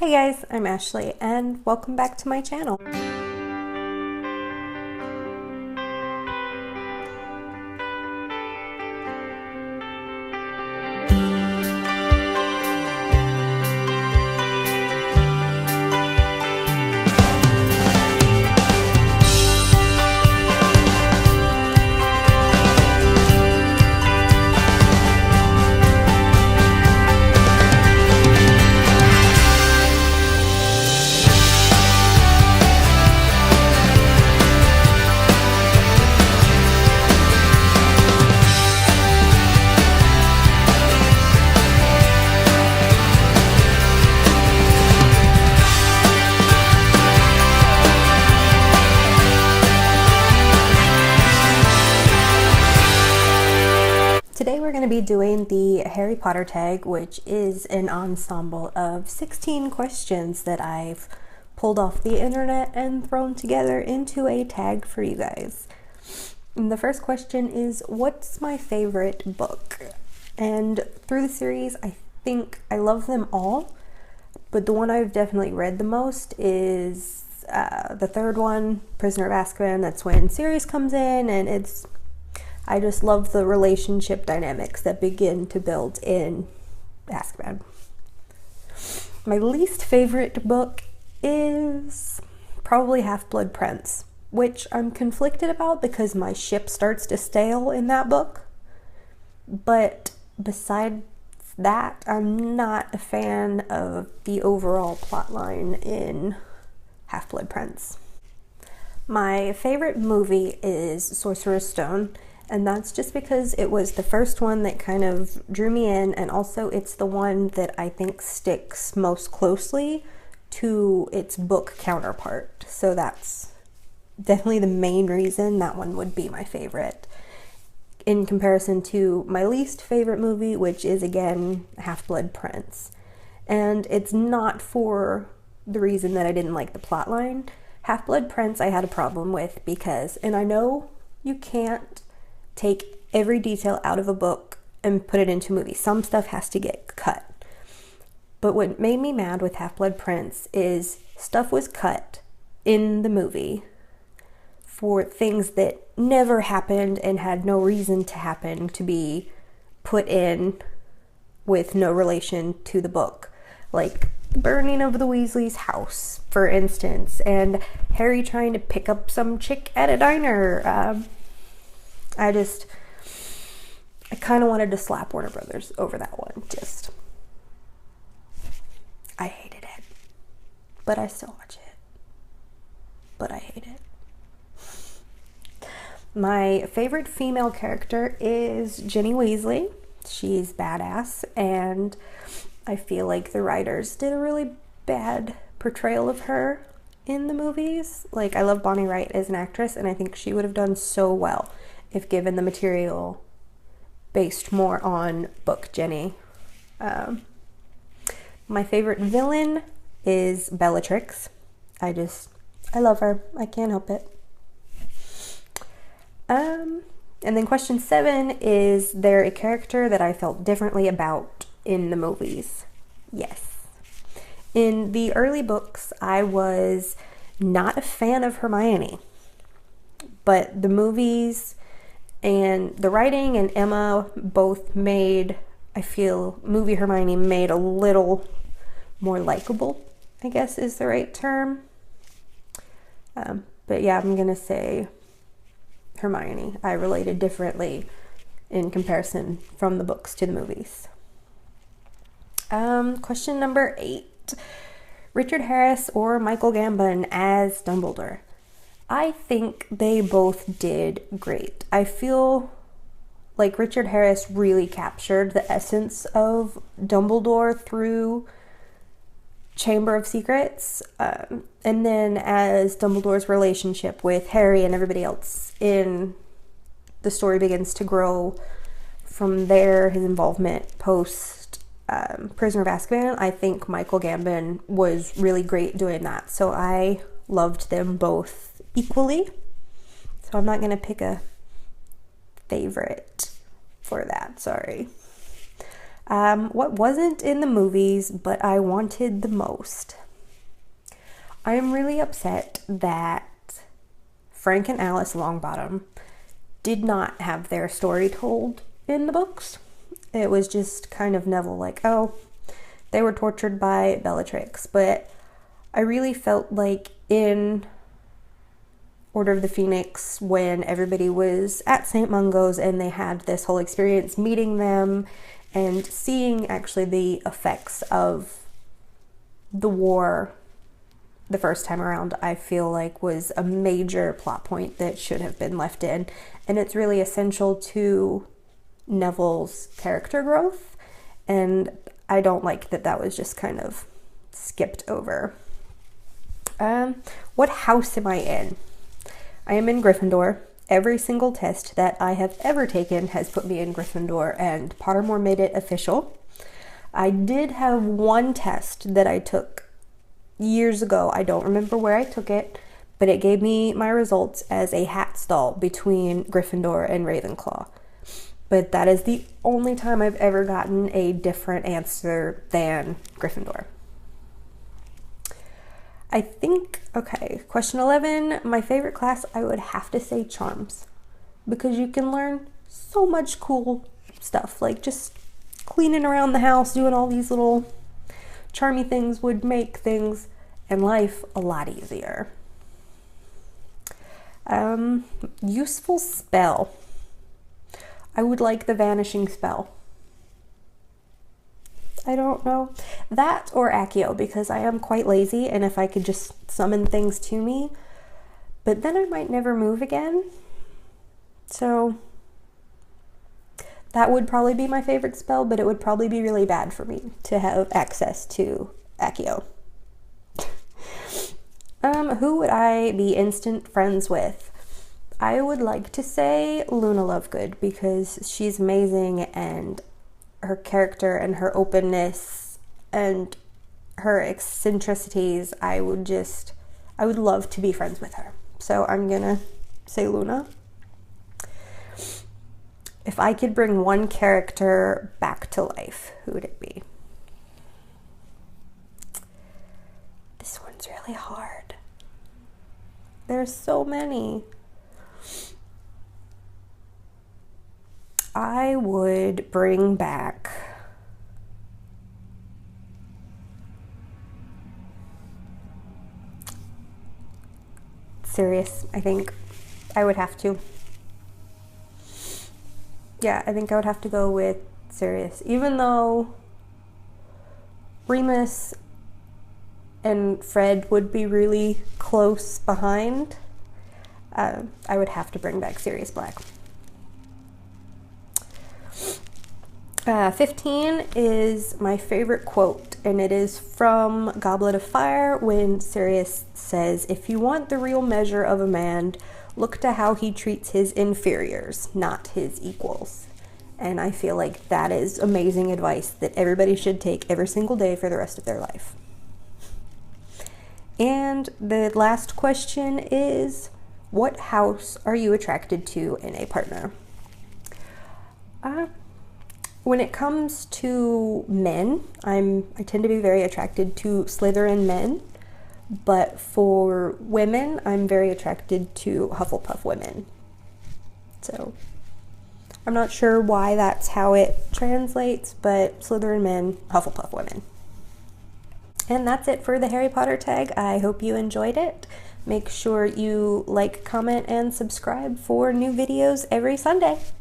Hi guys, I'm Ashley and welcome back to my channel. Today we're going to be doing the Harry Potter tag, which is an ensemble of 16 questions that I've pulled off the internet and thrown together into a tag for you guys. And the first question is, what's my favorite book? And through the series, I think I love them all, but the one I've definitely read the most is the third one, Prisoner of Azkaban. That's when Sirius comes in, and I just love the relationship dynamics that begin to build in Azkaban. My least favorite book is probably Half-Blood Prince, which I'm conflicted about because my ship starts to stale in that book. But besides that, I'm not a fan of the overall plotline in Half-Blood Prince. My favorite movie is Sorcerer's Stone. And that's just because it was the first one that kind of drew me in, and also it's the one that I think sticks most closely to its book counterpart. So that's definitely the main reason that one would be my favorite. In comparison to my least favorite movie, which is again Half-Blood Prince. And it's not for the reason that I didn't like the plotline. Half-Blood Prince I had a problem with because, and I know you can't take every detail out of a book and put it into a movie. Some stuff has to get cut. But what made me mad with Half-Blood Prince is stuff was cut in the movie for things that never happened and had no reason to happen to be put in with no relation to the book. Like the burning of the Weasleys' house, for instance, and Harry trying to pick up some chick at a diner. I kind of wanted to slap Warner Brothers over that one. I hated it. But I still watch it. But I hate it. My favorite female character is Ginny Weasley. She's badass, and I feel like the writers did a really bad portrayal of her in the movies. Like, I love Bonnie Wright as an actress, and I think she would have done so well if given the material based more on book Ginny. My favorite villain is Bellatrix. I love her. I can't help it. And then question 7, is there a character that I felt differently about in the movies? Yes. In the early books, I was not a fan of Hermione, but the movies and the writing and Emma both made, I feel, movie Hermione made a little more likable, I guess is the right term. But yeah, I'm gonna say Hermione. I related differently in comparison from the books to the movies. Question number 8. Richard Harris or Michael Gambon as Dumbledore? I think they both did great. I feel like Richard Harris really captured the essence of Dumbledore through Chamber of Secrets, and then as Dumbledore's relationship with Harry and everybody else in the story begins to grow from there, his involvement post Prisoner of Azkaban, I think Michael Gambon was really great doing that. So I loved them both equally. So I'm not going to pick a favorite for that, sorry. What wasn't in the movies, but I wanted the most? I am really upset that Frank and Alice Longbottom did not have their story told in the books. It was just kind of Neville like, oh, they were tortured by Bellatrix. But I really felt like in Order of the Phoenix, when everybody was at St. Mungo's and they had this whole experience meeting them and seeing actually the effects of the war the first time around, I feel like was a major plot point that should have been left in. And it's really essential to Neville's character growth. And I don't like that that was just kind of skipped over. What house am I in? I am in Gryffindor. Every single test that I have ever taken has put me in Gryffindor, and Pottermore made it official. I did have one test that I took years ago. I don't remember where I took it, but it gave me my results as a hat stall between Gryffindor and Ravenclaw. But that is the only time I've ever gotten a different answer than Gryffindor. I think, okay, question 11, my favorite class, I would have to say charms, because you can learn so much cool stuff, like just cleaning around the house, doing all these little charmy things would make things and life a lot easier. Useful spell. I would like the vanishing spell. I don't know. That or Accio, because I am quite lazy, and if I could just summon things to me, but then I might never move again. So that would probably be my favorite spell, but it would probably be really bad for me to have access to Accio. Who would I be instant friends with? I would like to say Luna Lovegood, because she's amazing, and her character and her openness and her eccentricities, I would love to be friends with her. So I'm gonna say Luna. If I could bring one character back to life, who would it be? This one's really hard. There's so many. I would bring back Sirius. I think I would have to. Yeah, I think I would have to go with Sirius. Even though Remus and Fred would be really close behind, I would have to bring back Sirius Black. 15 is my favorite quote, and it is from Goblet of Fire when Sirius says, "If you want the real measure of a man, look to how he treats his inferiors, not his equals." And I feel like that is amazing advice that everybody should take every single day for the rest of their life. And the last question is, what house are you attracted to in a partner? When it comes to men, I tend to be very attracted to Slytherin men, but for women, I'm very attracted to Hufflepuff women. So I'm not sure why that's how it translates, but Slytherin men, Hufflepuff women. And that's it for the Harry Potter tag. I hope you enjoyed it. Make sure you like, comment, and subscribe for new videos every Sunday.